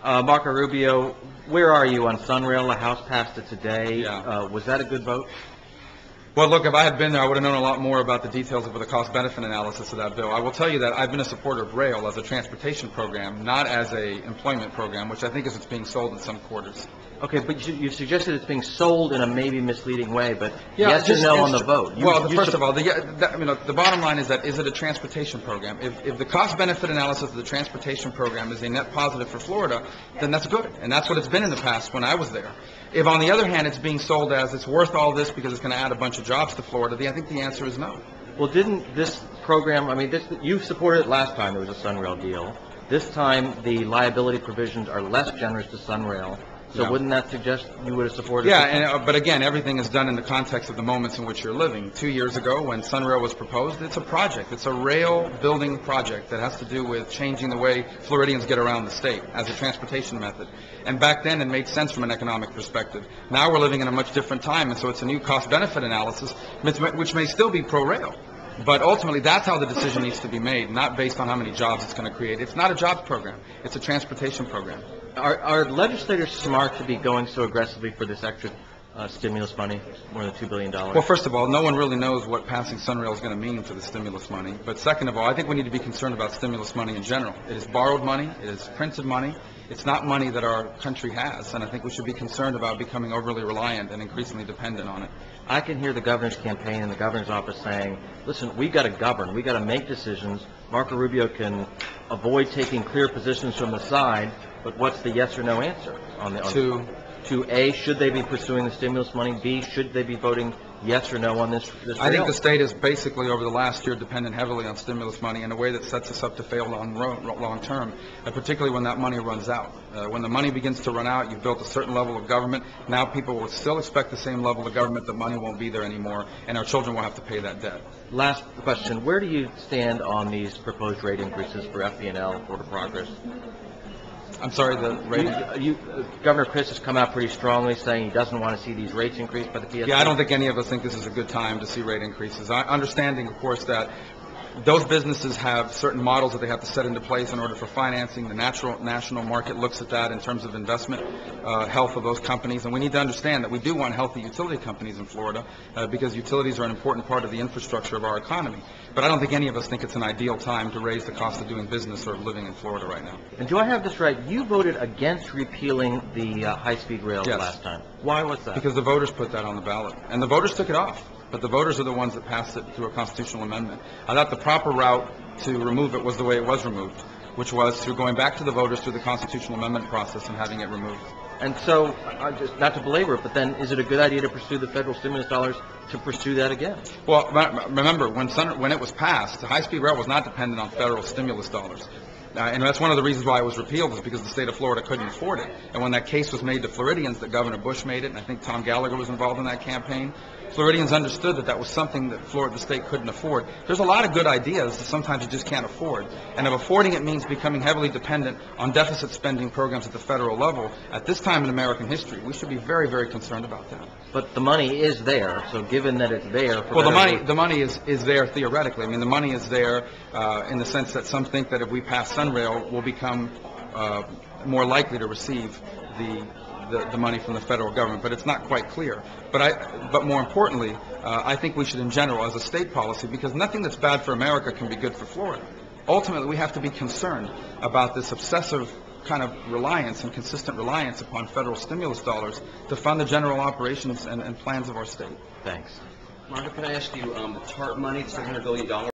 Marco Rubio, where are you on Sunrail? The House passed it today. Yeah. Was that a good vote? Well, look, if I had been there, I would have known a lot more about the details of the cost-benefit analysis of that bill. I will tell you that I've been a supporter of rail as a transportation program, not as a employment program, which I think is what's being sold in some quarters. Okay, but you suggested it's being sold in a maybe misleading way, but Yeah, yes or no on the vote? First of all, the bottom line is that is it a transportation program? If the cost-benefit analysis of the transportation program is a net positive for Florida, then that's good, and that's what it's been in the past when I was there. If, on the other hand, it's being sold as it's worth all this because it's going to add a bunch of jobs to Florida, I think the answer is no. Well, didn't this program, you supported it last time there was a Sunrail deal. This time, the liability provisions are less generous to Sunrail. So Yeah. Wouldn't that suggest you would have supported it? Yeah, but again, everything is done in the context of the moments in which you're living. 2 years ago, when Sunrail was proposed, it's a project. It's a rail building project that has to do with changing the way Floridians get around the state as a transportation method. And back then, it made sense from an economic perspective. Now we're living in a much different time, and so it's a new cost-benefit analysis, which may still be pro-rail. But ultimately, that's how the decision needs to be made, not based on how many jobs it's going to create. It's not a jobs program. It's a transportation program. Are legislators smart to be going so aggressively for this extra stimulus money, more than $2 billion? Well, first of all, no one really knows what passing Sunrail is going to mean for the stimulus money. But second of all, I think we need to be concerned about stimulus money in general. It is borrowed money. It is printed money. It's not money that our country has, and I think we should be concerned about becoming overly reliant and increasingly dependent on it. I can hear the governor's campaign and the governor's office saying, listen, we've got to govern. We've got to make decisions. Marco Rubio can avoid taking clear positions from the side, but what's the yes or no answer to A, should they be pursuing the stimulus money? B, should they be voting yes or no on this I think the state has basically, over the last year, depended heavily on stimulus money in a way that sets us up to fail long term, particularly when that money runs out. When the money begins to run out, you've built a certain level of government. Now people will still expect the same level of government. The money won't be there anymore, and our children will have to pay that debt. Last question. Where do you stand on these proposed rate increases for FB&L, Florida Progress? I'm sorry, the rate... Governor Chris has come out pretty strongly saying he doesn't want to see these rates increased by the PSA. Yeah, I don't think any of us think this is a good time to see rate increases. Understanding, of course, that those businesses have certain models that they have to set into place in order for financing. The national market looks at that in terms of investment health of those companies, and we need to understand that we do want healthy utility companies in Florida because utilities are an important part of the infrastructure of our economy. But I don't think any of us think it's an ideal time to raise the cost of doing business or living in Florida right now. And do I have this right? You voted against repealing the high-speed rail last time. Why was that? Because the voters put that on the ballot, and the voters took it off. But the voters are the ones that passed it through a constitutional amendment. I thought the proper route to remove it was the way it was removed, which was through going back to the voters through the constitutional amendment process and having it removed. And so, just not to belabor it, but then is it a good idea to pursue the federal stimulus dollars to pursue that again? Well, remember, when it was passed, the high-speed rail was not dependent on federal stimulus dollars. And that's one of the reasons why it was repealed, is because the state of Florida couldn't afford it. And when that case was made to Floridians, that Governor Bush made it, and I think Tom Gallagher was involved in that campaign, Floridians understood that that was something that the state couldn't afford. There's a lot of good ideas that sometimes you just can't afford. And if affording it means becoming heavily dependent on deficit spending programs at the federal level, at this time in American history, we should be very, very concerned about that. But the money is there, so given that it's there... the money is there theoretically. I mean, the money is there in the sense that some think that if we pass Sunrail, we'll become more likely to receive the money from the federal government, but it's not quite clear. But more importantly, I think we should in general, as a state policy, because nothing that's bad for America can be good for Florida. Ultimately, we have to be concerned about this obsessive kind of reliance and consistent reliance upon federal stimulus dollars to fund the general operations and plans of our state. Thanks. Marco, can I ask you, the TARP money, $700 billion,